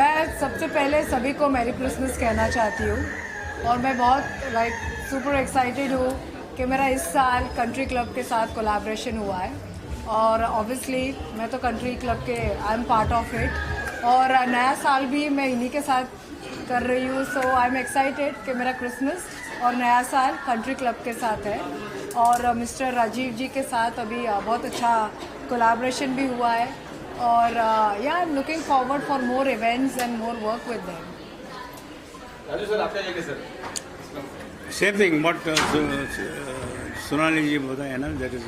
मैं सबसे पहले सभी को मैरी क्रिसमस कहना चाहती हूँ और मैं बहुत सुपर एक्साइटेड हूँ कि मेरा इस साल कंट्री क्लब के साथ कोलैबोरेशन हुआ है और ऑब्वियसली मैं तो कंट्री क्लब के I am part of it और नया साल भी मैं इन्हीं के साथ कर रही हूँ। सो आई एम एक्साइटेड कि मेरा क्रिसमस और नया साल कंट्री क्लब के साथ है और मिस्टर राजीव जी के साथ अभी बहुत अच्छा कोलैबोरेशन भी हुआ है और या I am looking forward for more events and more work with them. Raju sir आपका क्या सर? Same thing what Sonali ji बताया ना, that is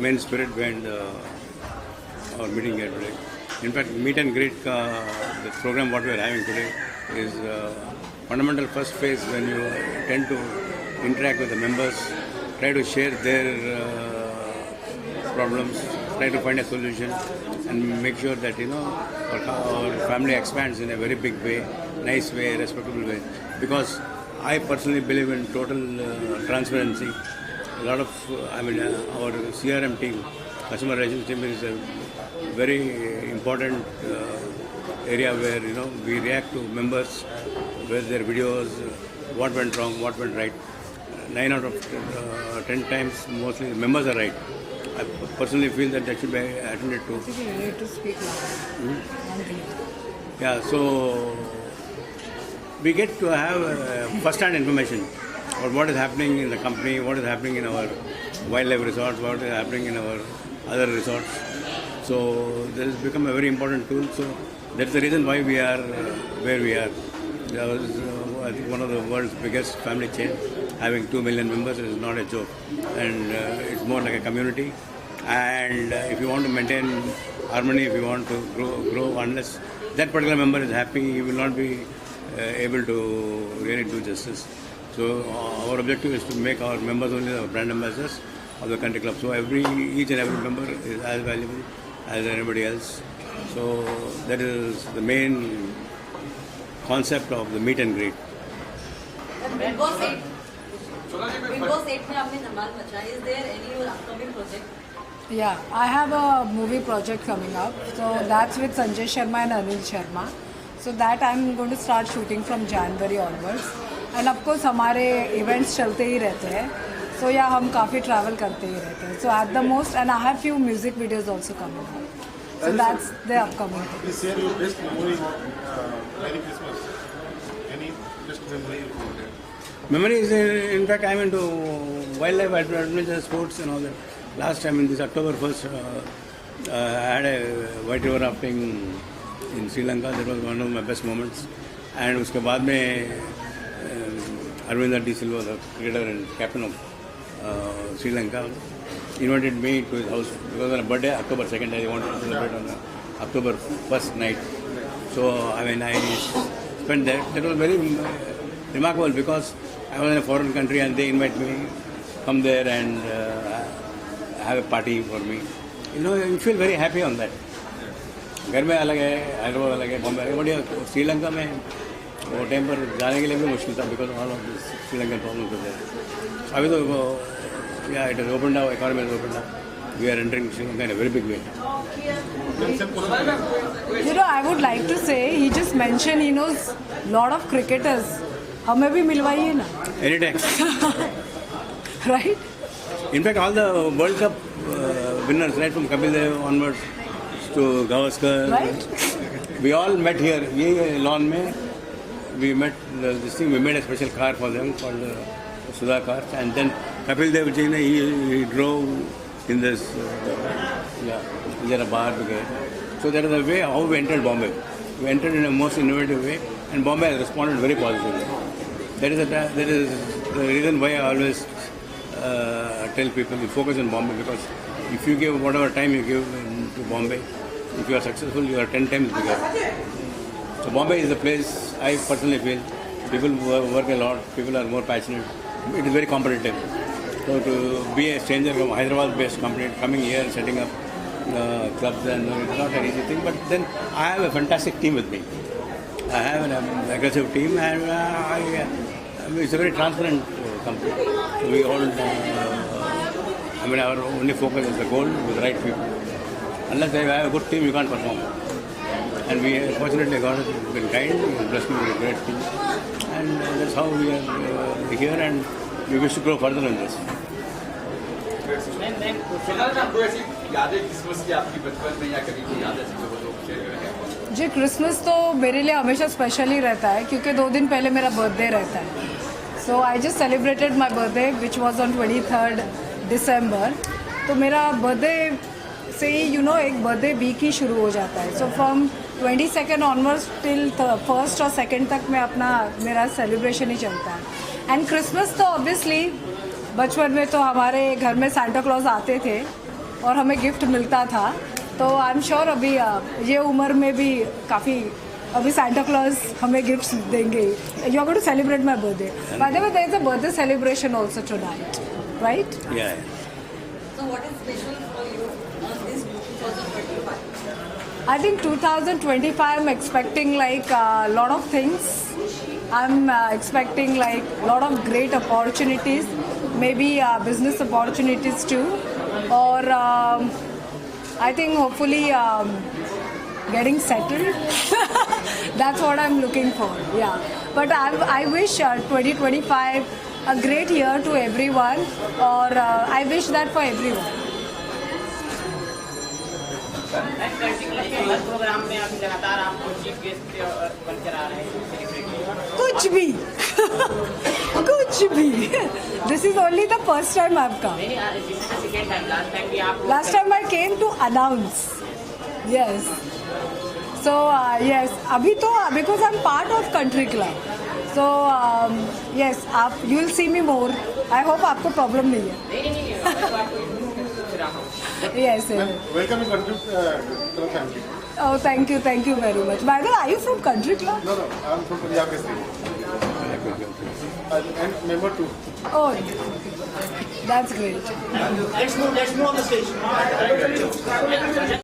main spirit behind our meeting here today. In fact, meet and greet the program what we are having today is fundamental first phase when you tend to interact with the members, try to share their problems, try to find a solution and make sure that our family expands in a very big way, nice way, respectable way. Because I personally believe in total transparency. A lot of, our CRM team, customer relations team, is a very important area where we react to members with their videos, what went wrong, what went right. 9 out of 10 times, mostly the members are right. I personally feel that should be attended to. You need to speak now. Yeah, so we get to have first-hand information about what is happening in the company, what is happening in our wildlife resorts, what is happening in our other resorts. So this has become a very important tool. So that's the reason why we are where we are. I think one of the world's biggest family chain, having 2 million members is not a joke, and it's more like a community. And if you want to maintain harmony, if you want to grow, unless that particular member is happy, you will not be able to really do justice. So our objective is to make our members only the brand ambassadors of the country club. So each and every member is as valuable as anybody else. So that is the main concept of the meet and greet. Big Boss 8 में आपने धमाल मचाई. Is there any upcoming project? Yeah, I have a movie project coming up. So that's with Sanjay Sharma and Anil Sharma. So that I'm going to start shooting from January onwards. And of course हमारे events चलते ही रहते हैं. So yeah, हम काफ़ी travel करते ही रहते हैं. So at the most, and I have few music videos also coming up. So that's the upcoming thing. Please share your best memory. Merry Christmas. Any best memory? Memories, in fact, I'm into wildlife adventure, sports and all that. Last time in this October 1st, I had a white river rafting in Sri Lanka. That was one of my best moments. And उसके बाद में Arvind D. Silva, the cricketer and captain of Sri Lanka, invited me to his house because on a birthday, October 2nd, I wanted to celebrate on October 1st night. So, I spent that. That was very remarkable because I was in a foreign country and they invite me, come there and have a party for me. You feel very happy on that. घर में अलग है, हैदराबाद अलग है, बॉम्बे अलग है, बढ़िया. श्रीलंका में वो टाइम पर जाने के लिए भी मुश्किल था because all of this Sri Lankan problems होते हैं. अभी तो yeah it is open now, economy is open now. We are entering Sri Lanka in a very big way. I would like to say, he just mentioned he knows lot of cricketers. हमें भी मिलवाइए ना. Anytime. Right? In fact, all the World Cup winners, right from Kapil Dev onwards to Gavaskar, Right? we all met here. ये lawn में we met this thing. We made a special car for them called Sudha car, and then Kapil Dev ji he drove in this there a bar together. So that is the way how we entered Bombay. We entered in a most innovative way, and Bombay has responded very positively. That is the reason why I always tell people you focus on Bombay, because if you give whatever time you give to Bombay, if you are successful, you are 10 times bigger. So Bombay is the place I personally feel people work a lot, people are more passionate. It is very competitive. So to be a stranger from Hyderabad-based company coming here and setting up clubs, and it's not an easy thing. But then I have a fantastic team with me. I have an aggressive team, and it's a very transparent company. So we all, our only focus is the goal with the right people. Unless I have a good team, you can't perform. And we fortunately God has been kind, He blessed me with a great team. And that's how we are here, and we wish to grow further in this. फिलहाल आपको ऐसी यादें Christmas की आपकी बचपन में या कभी की याद ऐसी जो लोग शेयर करेंगे? जी क्रिसमस तो मेरे लिए हमेशा स्पेशल ही रहता है क्योंकि 2 दिन पहले मेरा बर्थडे रहता है. So I just celebrated my birthday which was on 23rd December. तो मेरा बर्थडे से ही एक बर्थडे वीक ही शुरू हो जाता है. So from 22nd onwards till 1st और 2nd तक मैं मेरा सेलिब्रेशन ही चलता है. एंड क्रिसमस तो ऑब्वियसली बचपन में तो हमारे घर में सांता क्लॉज आते थे और हमें गिफ्ट मिलता था. तो आई एम श्योर अभी ये उम्र में भी काफ़ी अभी सांता क्लॉज हमें गिफ्ट्स देंगे. You are going to celebrate my birthday. By the way there is a birthday celebration also tonight, right? Yeah. So what is special for you on this 2025? I think 2025 I'm expecting like a lot of things. I'm expecting like a lot of great opportunities, maybe business opportunities too, or I think hopefully getting settled. That's what I'm looking for. Yeah, but I wish 2025 a great year to everyone, or I wish that for everyone. हर program में आप लगातार आपको chief guest बनकर आ रहे हैं. कुछ भी कुछ भी. This is only the first time I've come. This is the second time. Last time भी आप Last time I came to announce. Yes. So yes, अभी तो because I'm part of country club. So yes, you will see me more. I hope आपको problem नहीं है. नहीं Yes. Welcome to Country Club family. Oh, thank you very much. By the way, are you from country club? No, I'm from Punjab district. And member too. Oh, that's great. let's move on the stage.